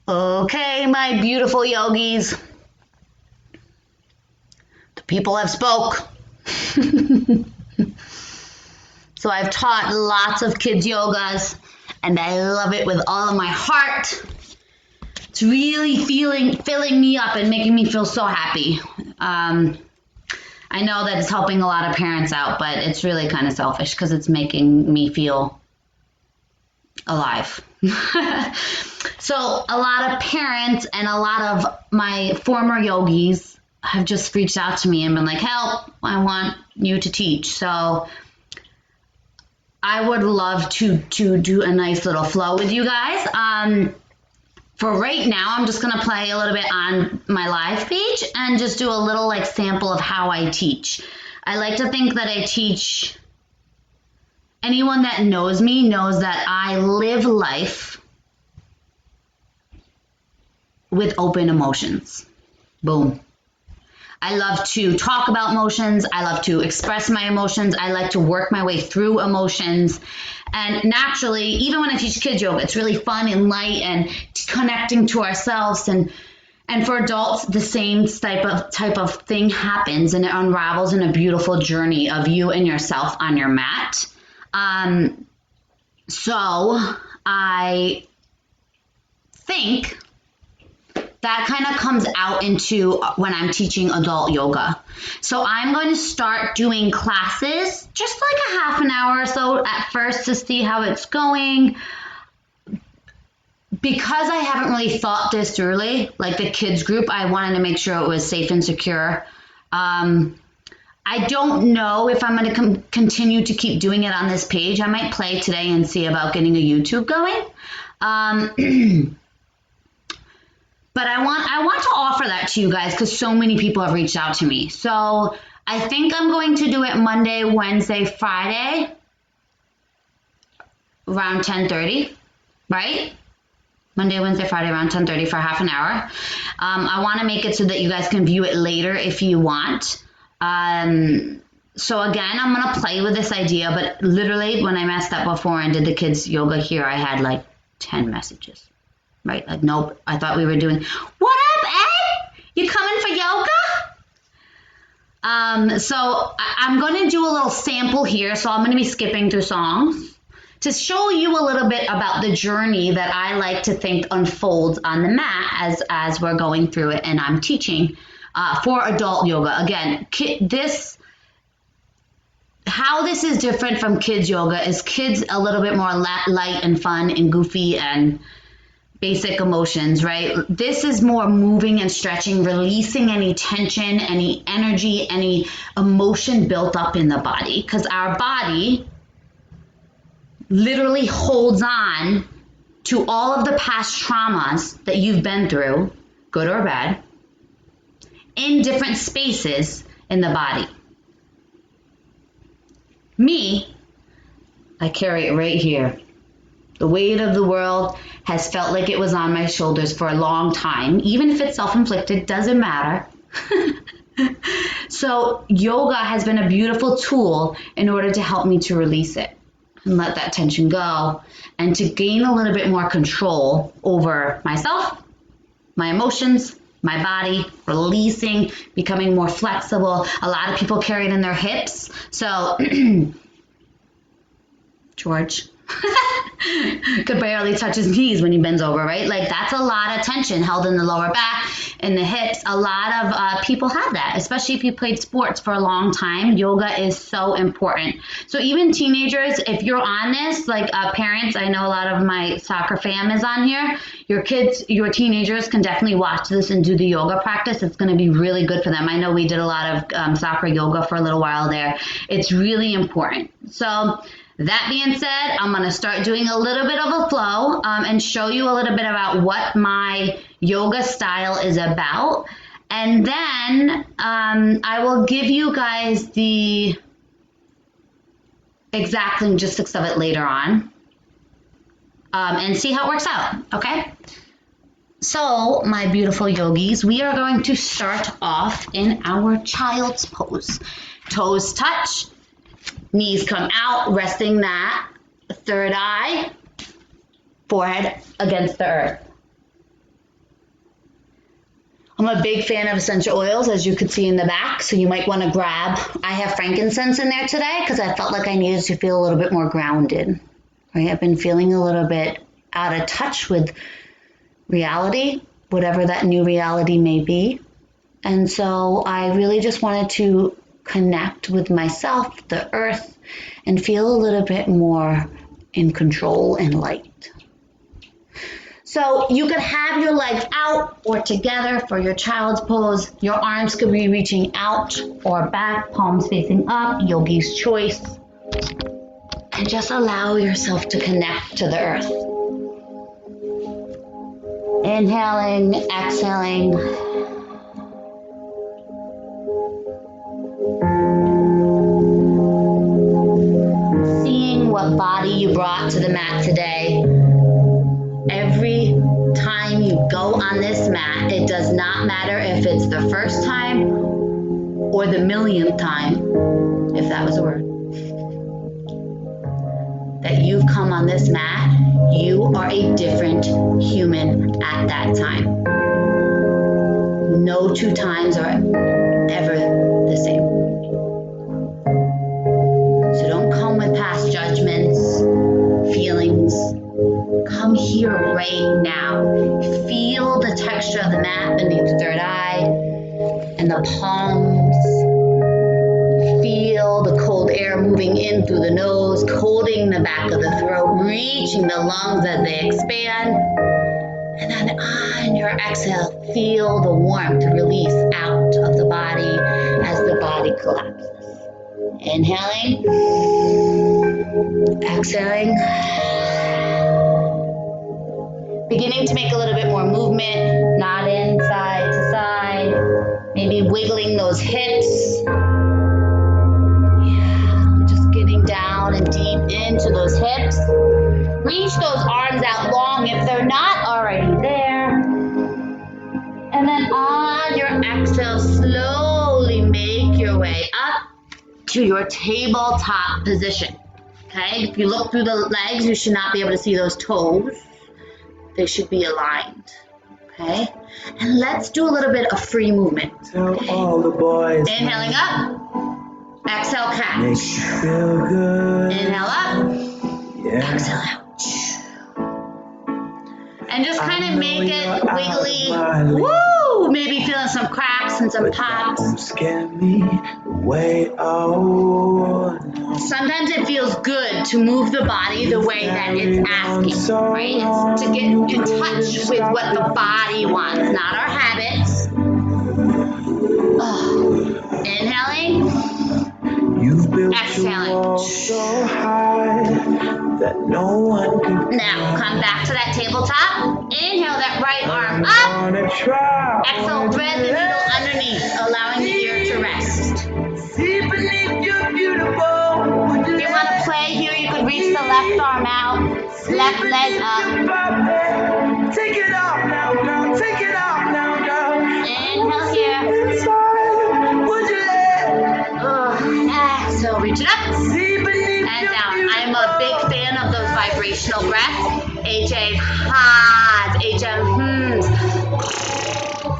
Okay, my beautiful yogis. The people have spoke. So I've taught lots of kids yogas and I love it with all of my heart. It's really filling me up and making me feel so happy. I know that it's helping a lot of parents out, but it's really kind of selfish because it's making me feel alive. So a lot of parents and a lot of my former yogis have just reached out to me and been like, help, I want you to teach. So I would love to do a nice little flow with you guys. For right now, I'm just going to play a little bit on my live page and just do a little like sample of how I teach. I like to think that I teach. Anyone that knows me knows that I live life with open emotions. Boom. I love to talk about emotions. I love to express my emotions. I like to work my way through emotions. And naturally, even when I teach kids yoga, it's really fun and light and connecting to ourselves. And for adults, the same type of thing happens and it unravels in a beautiful journey of you and yourself on your mat. So I think that kind of comes out into when I'm teaching adult yoga. So I'm going to start doing classes, just like a half an hour or so at first to see how it's going. Because I haven't really thought this thoroughly, like the kids group, I wanted to make sure it was safe and secure. I don't know if I'm going to continue to keep doing it on this page. I might play today and see about getting a YouTube going. But I want to offer that to you guys because so many people have reached out to me. So I think I'm going to do it Monday, Wednesday, Friday, around 10:30, right? Monday, Wednesday, Friday, around 10:30 for half an hour. I want to make it so that you guys can view it later if you want. So again, I'm going to play with this idea, but literally when I messed up before and did the kids yoga here, I had like 10 messages. Right? Like, nope, I thought we were doing, what up, Ed? You coming for yoga? So I'm going to do a little sample here. So I'm going to be skipping through songs to show you a little bit about the journey that I like to think unfolds on the mat as we're going through it and I'm teaching for adult yoga. Again, how this is different from kids yoga is kids a little bit more light and fun and goofy and basic emotions, right? This is more moving and stretching, releasing any tension, any energy, any emotion built up in the body. Because our body literally holds on to all of the past traumas that you've been through, good or bad, in different spaces in the body. Me, I carry it right here. The weight of the world has felt like it was on my shoulders for a long time. Even if it's self-inflicted, doesn't matter. So yoga has been a beautiful tool in order to help me to release it and let that tension go and to gain a little bit more control over myself, my emotions, my body, releasing, becoming more flexible. A lot of people carry it in their hips. So, George could barely touch his knees when he bends over, right? Like that's a lot of tension held in the lower back, in the hips. A lot of people have that, especially if you played sports for a long time. Yoga is so important. So even teenagers, if you're on this, like parents, I know a lot of my soccer fam is on here. Your kids, your teenagers can definitely watch this and do the yoga practice. It's going to be really good for them. I know we did a lot of soccer yoga for a little while there. It's really important. So that being said, I'm going to start doing a little bit of a flow and show you a little bit about what my yoga style is about. And then I will give you guys the exact logistics of it later on and see how it works out, okay? So, my beautiful yogis, we are going to start off in our child's pose. Toes touch. Knees come out, resting that third eye, forehead against the earth. I'm a big fan of essential oils, as you could see in the back, so you might want to grab. I have frankincense in there today because I felt like I needed to feel a little bit more grounded. Right? I've been feeling a little bit out of touch with reality, whatever that new reality may be. And so I really just wanted to connect with myself, the earth, and feel a little bit more in control and light. So you could have your legs out or together for your child's pose. Your arms could be reaching out or back, palms facing up, yogi's choice. And just allow yourself to connect to the earth. Inhaling, exhaling. Seeing what body you brought to the mat today. Every time you go on this mat, it does not matter if it's the first time or the millionth time, if that was a word, that you've come on this mat, you are a different human at that time. No two times are ever the same. So don't come with past judgments, feelings. Come here right now. Feel the texture of the mat beneath the third eye and the palms. Feel the cold air moving in through the nose, holding the back of the throat, reaching the lungs as they expand. And then on your exhale, feel the warmth release out of the body as the body collapses. Inhaling, exhaling. Beginning to make a little bit more movement, nodding side to side, maybe wiggling those hips. Yeah, just getting down and deep into those hips. Reach those arms out long if they're not already there. And then on your exhale, slowly make your way up to your tabletop position. Okay, if you look through the legs, you should not be able to see those toes. They should be aligned, okay? And let's do a little bit of free movement. Tell all the boys. Inhaling up, exhale catch. Makes you feel good. Inhale up, Yeah. exhale out. And just kind of make it wiggly. Woo! Maybe feeling some cracks and some pops. Don't scare me way out. Sometimes it feels good to move the body the way that it's asking, right? It's to get in touch with what the body wants, not our habits. Inhaling, You've built exhaling. your wall so high that no one can. Now come back to that tabletop. Inhale that right arm up. Wanna try. Exhale, thread the needle underneath, allowing the ear to rest. See beneath your beautiful. If you want to play here, you could reach the left arm out, left leg up. Take it off now, girl. Take it off now, girl. Inhale here. Inside, would you let? Exhale, reach it up See beneath and your down. beautiful. I'm a big fan of those vibrational breaths. HA ha's, HM hm's.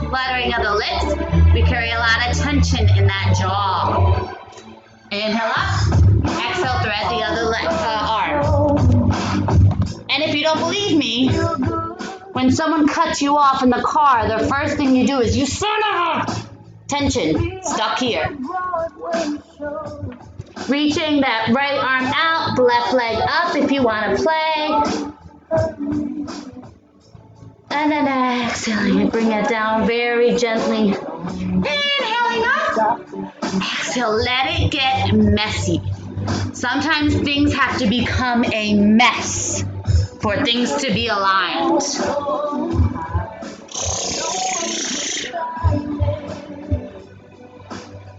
Fluttering of the lips. We carry a lot of tension in that jaw. Inhale up. Exhale, thread the other arm. And if you don't believe me, when someone cuts you off in the car, the first thing you do is you son of a tension, stuck here. Reaching that right arm out, the left leg up if you want to play. And then exhaling and bring it down very gently. Inhaling up. Exhale, let it get messy. Sometimes things have to become a mess for things to be aligned.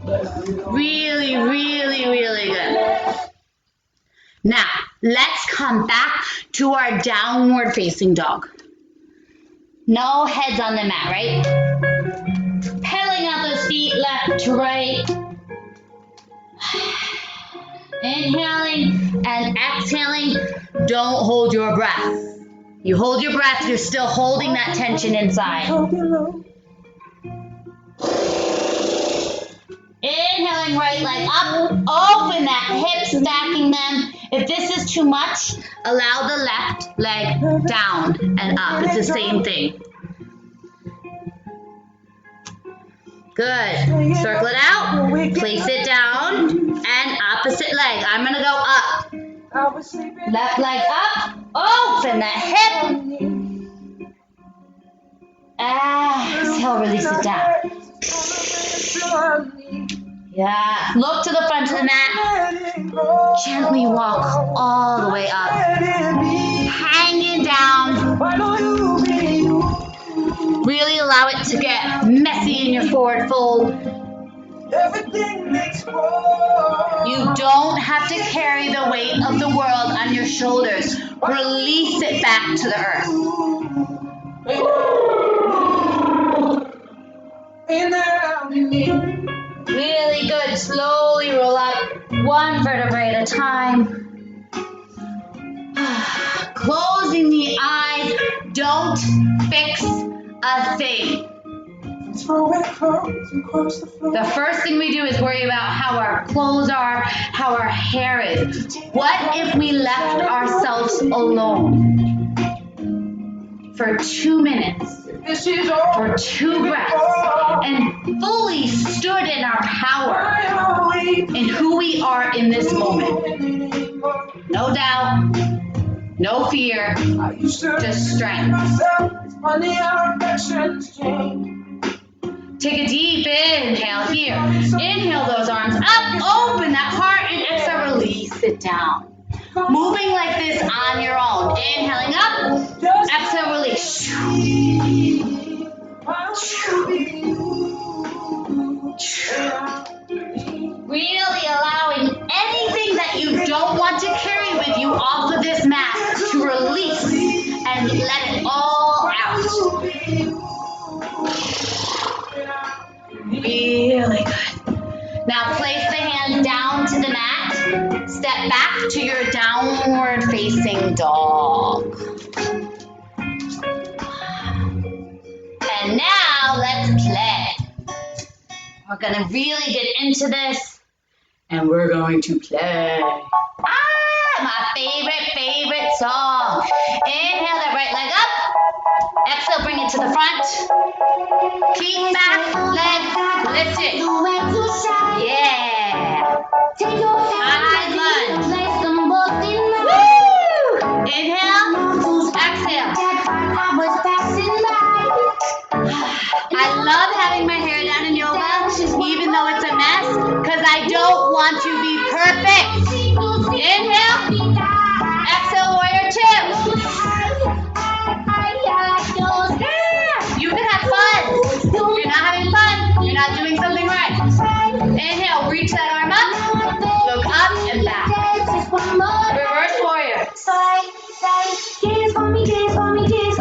Really, really, really good. Now, let's come back to our downward facing dog. No heads on the mat, right? Pedaling out those feet left to right. Inhaling and exhaling. Don't hold your breath. You hold your breath, you're still holding that tension inside. going right leg up, open that hip, stacking them. If this is too much, allow the left leg down and up. It's the same thing. Good. Circle it out, place it down, and opposite leg. I'm gonna go up. Left leg up, open that hip. Exhale, release it down. Yeah. Look to the front of the mat. Gently walk all the way up. Hanging down. Really allow it to get messy in your forward fold. You don't have to carry the weight of the world on your shoulders. Release it back to the earth. Really good. Slowly roll up, one vertebrae at a time. Closing the eyes. Don't fix a thing. The first thing we do is worry about how our clothes are, how our hair is. What if we left ourselves alone for 2 minutes, for 2 breaths, and fully stood in our power, in who we are in this moment? No doubt, no fear, just strength. Take a deep inhale here. Inhale those arms up, open that heart, and exhale, release it down. Moving like this on your own. Inhaling up, exhale, release. Really allowing anything that you don't want to carry with you off of this mat to release and let it all out. Really good. Now place the hand down to the mat. Step back to your downward facing dog. And now let's play. We're gonna really get into this and we're going to play. My favorite song. Inhale that right leg up. Exhale, bring it to the front. Keep back leg lifted. Yeah. High lunge. Woo! Inhale. Exhale. I love having my hair down in yoga, even though it's a mess, because I don't want to be perfect. Inhale. Exhale, warrior 2. You can have fun. If you're not having fun, you're not doing something right. Inhale, reach that arm up. Look up and back. Reverse warrior.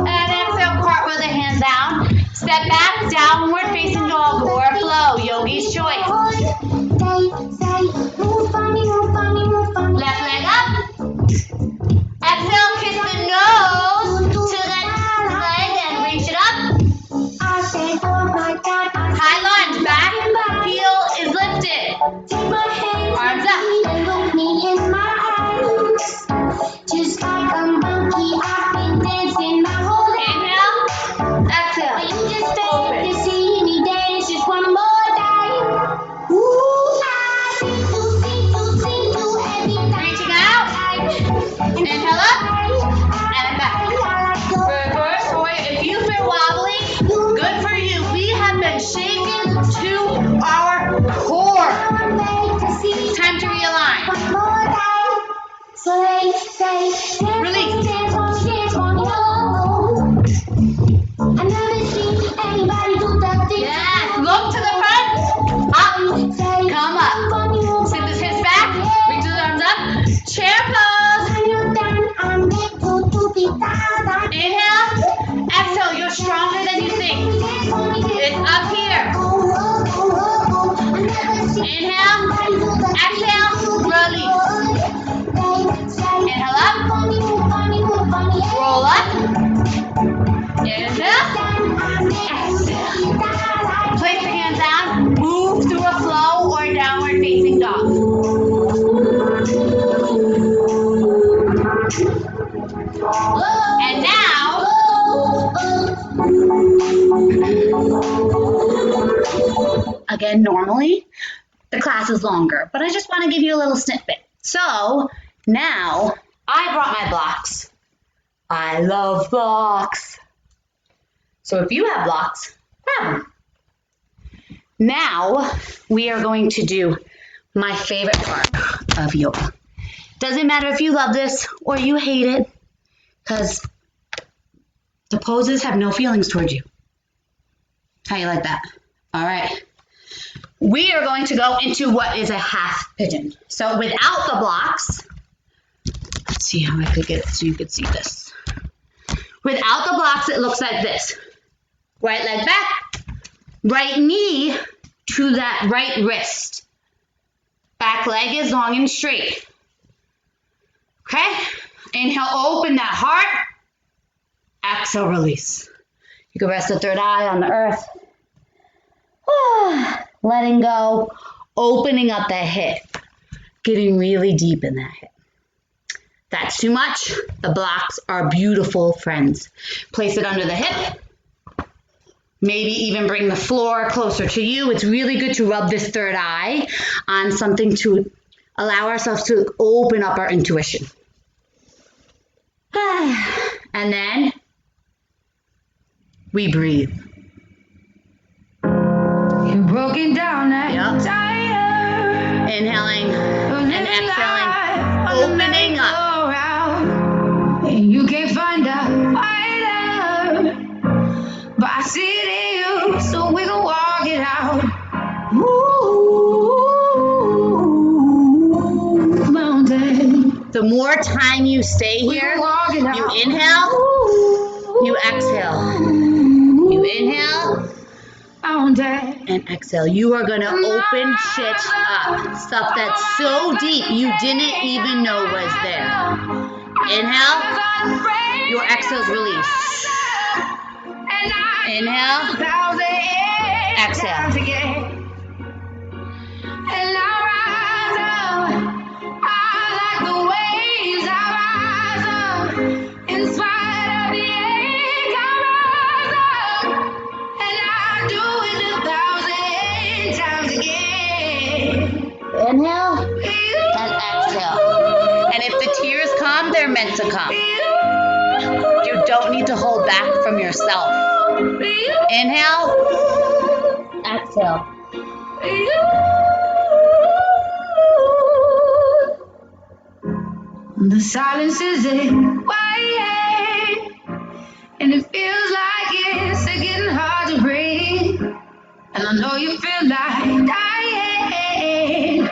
And exhale, cartwheel the hands down. Step back, downward facing dog or flow, yogi's choice. Left leg up. Exhale, kiss the nose to the leg and reach it up. High lunge, back heel is lifted. Arms up. Just like a monkey, I've been dancing my whole life. Inhale, exhale, You just open. begged to see me dance just one more time. Ooh, I sing to every time. Reaching out. Inhale up and back. Reverse warrior. If you've been wobbling, good for you. We have been shaken to our core. It's time to realign. Release. Yes. Look to the front. Up. Come up. Sit the hips back. Reach the arms up. Chair pose. Inhale. Exhale. You're stronger than you think. It's up here. Inhale. Exhale. Release. Inhale up. Roll up. Inhale. Exhale. Place the hands down. Move through a flow or downward And now, again, normally the class is longer, but I just want to give you a little snippet. So now I brought my blocks. I love blocks. So if you have blocks, grab them. Now we are going to do my favorite part of yoga. Doesn't matter if you love this or you hate it, because the poses have no feelings towards you. How you like that? All right. We are going to go into what is a half pigeon. So without the blocks, let's see how I could get it so you could see this. Without the blocks, it looks like this. Right leg back, right knee to that right wrist. Back leg is long and straight. Okay? Inhale, open that heart. Exhale, release. You can rest the third eye on the earth. Letting go, opening up that hip, getting really deep in that hip. That's too much. The blocks are beautiful friends. Place it under the hip. Maybe even bring the floor closer to you. It's really good to rub this third eye on something to allow ourselves to open up our intuition. And then we breathe. You're broken down and Yep. tired. Inhaling and exhaling, opening up. And you can't find a fighter, but I see it in you, so we can walk it out. Ooh, mountain. The more time you stay We here, can walk it out. you inhale, you exhale. You inhale Mountain. and exhale. You are going to open shit up. Stuff that's so deep you didn't even know was there. Inhale, your exhales release. Inhale, exhale. And I rise up, I like the waves, I rise up, in spite of the ache, I rise up, and I do it 1,000 times again. Inhale and exhale. And if the tears come, they're meant to come. You don't need to hold back from yourself. Inhale, exhale. The silence is quiet, and it feels like it's getting hard to breathe. And I know you feel like dying,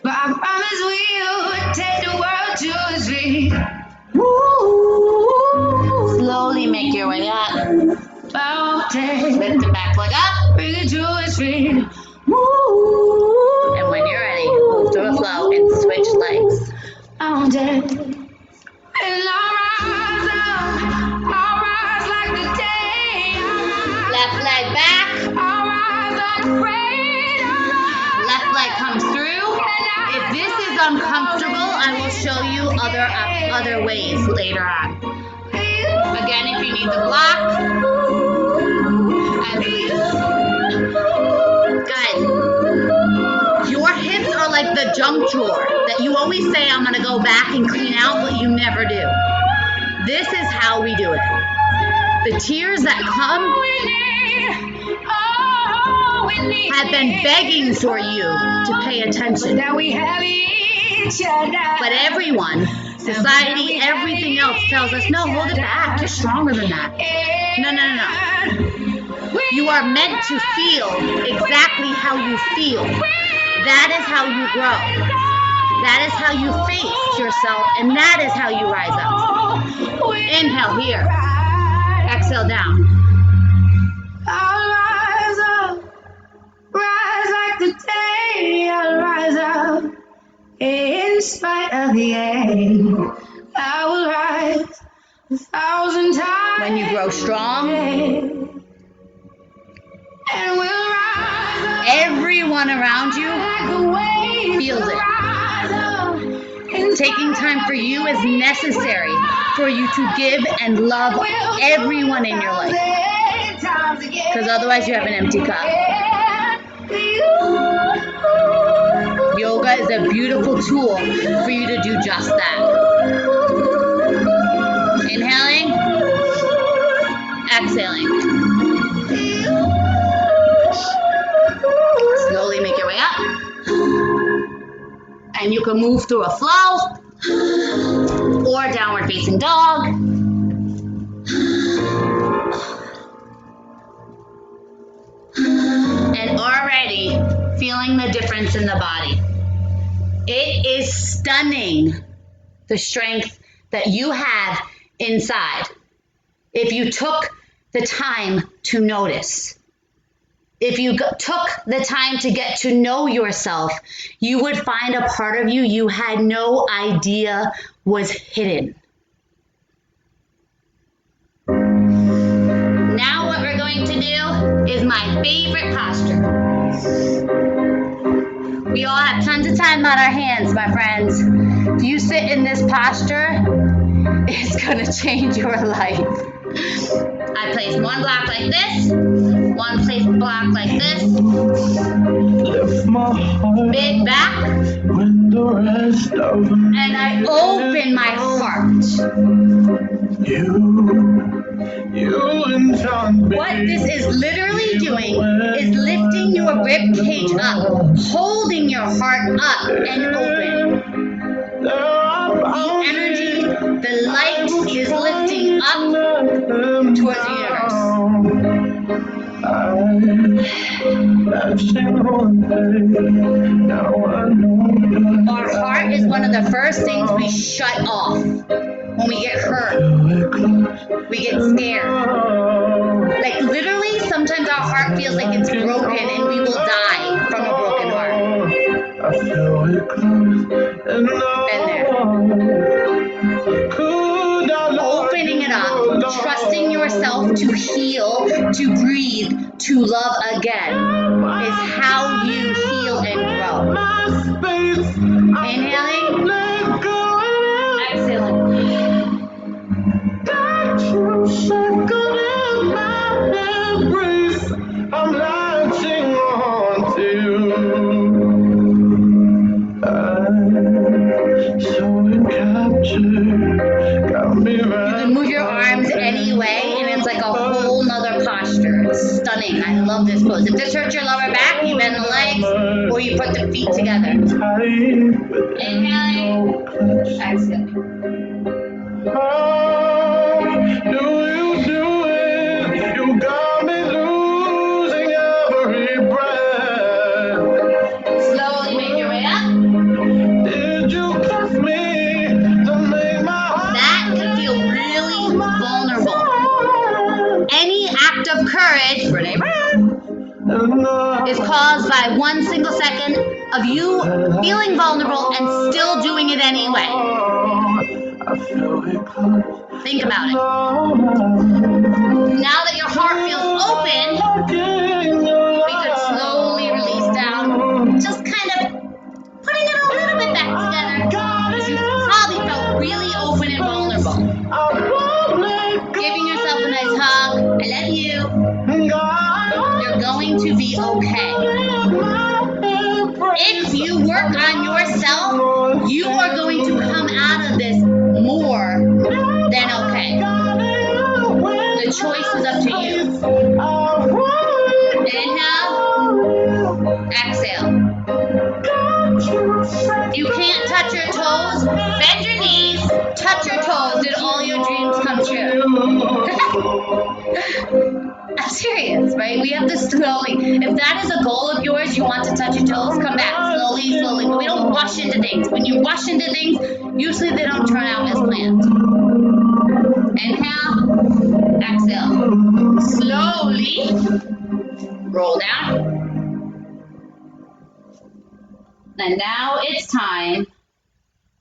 but I promise we'll take the world to its feet. Ooh, Slowly make your way up. mountain, Lift the back leg up. bring it to its feet. Ooh, And when you're ready, move to a flow and switch legs. mountain. And I'll rise like the day. Left leg back. I'll rise unafraid. Left leg comes through. If this is uncomfortable, I will show you other ways later on. Again, if you need the block, and good. Your hips are like the junk drawer that you always say, I'm going to go back and clean out, but you never do. This is how we do it. The tears that come have been begging for you to pay attention. That we have each other. But everyone, society, everything else tells us, no, hold it back. You're stronger than that. No. You are meant to feel exactly how you feel. That is how you grow. That is how you face yourself, and that is how you rise up. Inhale here. Exhale down. I'll rise like the day. I'll rise up in spite of the ache. I will rise 1,000 times. When you grow strong, and we'll rise up everyone around you like the waves. feels it. Rise up in taking time for you is necessary for you to give and love everyone in your life. Because otherwise you have an empty cup. Yoga is a beautiful tool for you to do just that. Inhaling, exhaling. Slowly make your way up. And you can move through a flow or downward facing dog. And already feeling the difference in the body. It is stunning the strength that you have inside if you took the time to notice. If you took the time to get to know yourself, you would find a part of you had no idea was hidden. Now what we're going to do is my favorite posture. We all have tons of time on our hands, my friends. If you sit in this posture, it's gonna change your life. I place one block like this, one place block like this, big back, and I open my heart. What this is literally doing is lifting your rib cage up, holding your heart up and open. The energy, the light is lifting up towards the universe. Our heart is one of the first things we shut off when we get hurt. We get scared. Like literally, sometimes our heart feels like it's broken and we will die from a broken heart. Been there. Opening it up, trusting yourself to heal, to breathe, to love again is how you heal and grow. Inhaling, exhaling. I'm latching on to. You can move your arms any way, and it's like a whole nother posture. It's stunning. I love this pose. If this hurts your lower back, you bend the legs, or you put the feet together. Inhaling, exhaling. You got me losing every breath. Slowly make your way up. Did you kiss me to make my heart? That can feel really vulnerable. Any act of courage, Renee Brown, is caused by 1 single second of you feeling vulnerable and still doing it anyway. Think about it. Now that your heart feels open, we could slowly release down, just kind of putting it a little bit back together. Because you probably felt really open and vulnerable. Giving yourself a nice hug. I love you. You're going to be okay. If you work on yourself, you are going to come out of this more than okay. The choice is up to you. Inhale, exhale. If you can't touch your toes, bend your knees, touch your toes. Did all your dreams come true? I'm serious, right? We have to slowly. If that is a goal of yours, you want to touch your toes, come back slowly, slowly. But we don't rush into things. When you rush into things, usually they don't turn out as planned. Inhale, exhale. Slowly roll down. And now it's time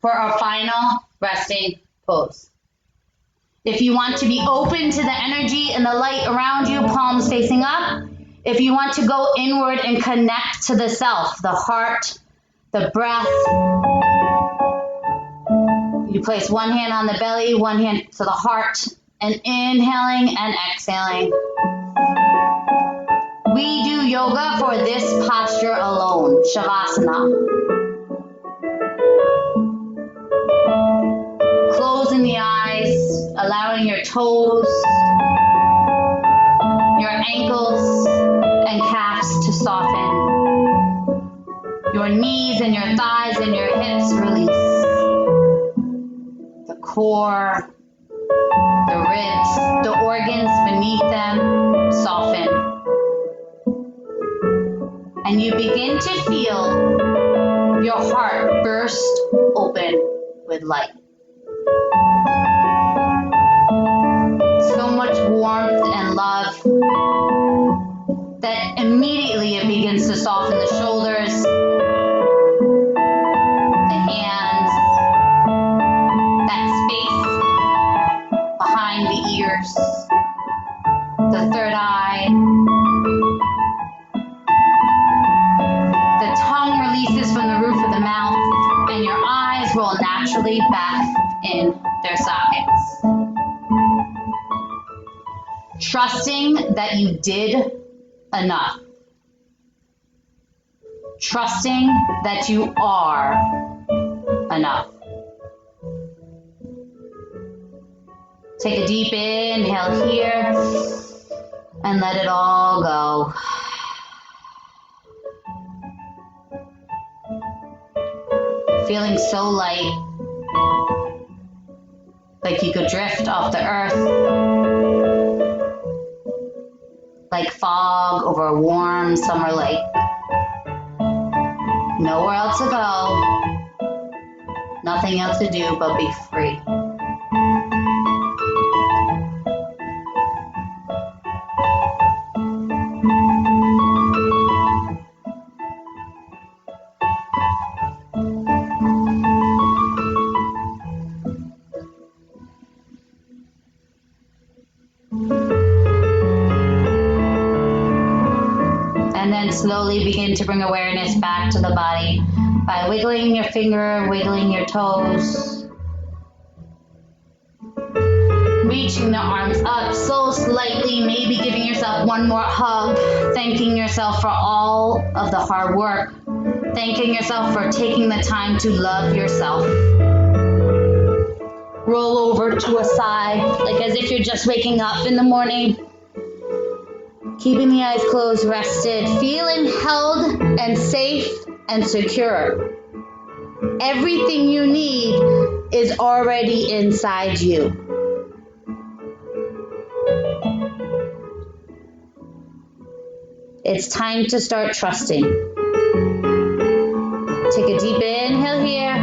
for our final resting pose. If you want to be open to the energy and the light around you, palms facing up. If you want to go inward and connect to the self, the heart, the breath, You place one hand on the belly, one hand to the heart, and inhaling and exhaling. We do yoga for this posture alone, Shavasana. Closing the eyes, allowing your toes, your ankles and calves to soften. Your knees and your thighs and your hips release. The core, the ribs, the organs beneath them soften. And you begin to feel your heart burst open with light. So much warmth and love that immediately it begins to soften the shoulders, the hands, that space behind the ears, the third eye. The tongue releases from the roof of the mouth and your eyes roll naturally back in their sockets. Trusting that you did enough. Trusting that you are enough. Take a deep inhale here and let it all go. Feeling so light, like you could drift off the earth, like fog over a warm summer lake. Nowhere else to go, nothing else to do but be free. And then slowly begin to bring awareness back to the body by wiggling your finger, wiggling your toes. Reaching the arms up so slightly, maybe giving yourself one more hug, thanking yourself for all of the hard work, thanking yourself for taking the time to love yourself. Roll over to a side, like as if you're just waking up in the morning. Keeping the eyes closed, rested, feeling held and safe and secure. Everything you need is already inside you. It's time to start trusting. Take a deep inhale here.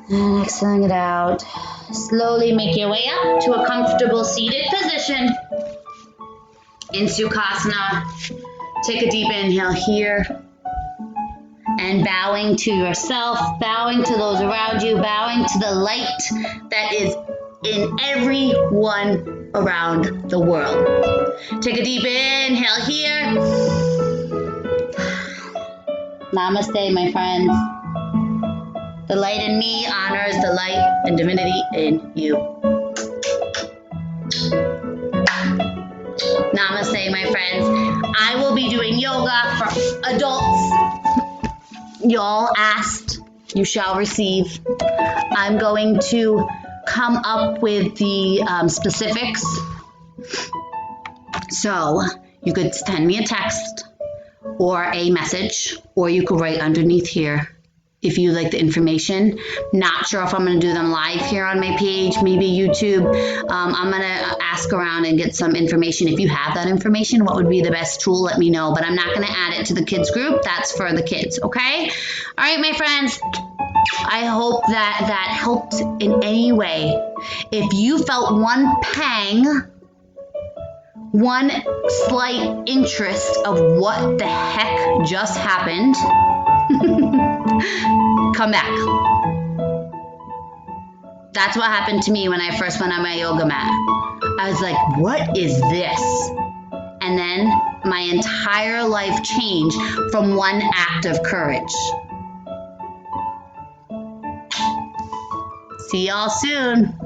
And exhaling it out. Slowly make your way up to a comfortable seated position in Sukhasana. Take a deep inhale here. And bowing to yourself, bowing to those around you, bowing to the light that is in everyone around the world. Take a deep inhale here. Namaste, my friends. The light in me honors the light and divinity in you. Namaste, my friends. I will be doing yoga for adults. Y'all asked, you shall receive. I'm going to come up with the specifics. So you could send me a text or a message, or you could write underneath here if you like the information. Not sure if I'm going to do them live here on my page, maybe YouTube. I'm going to ask around and get some information. If you have that information, what would be the best tool, let me know. But I'm not going to add it to the kids group. That's for the kids, okay? All right, my friends. I hope that helped in any way. If you felt one pang, one slight interest of what the heck just happened, come back. That's what happened to me when I first went on my yoga mat. I was like, what is this? And then my entire life changed from one act of courage. See y'all soon.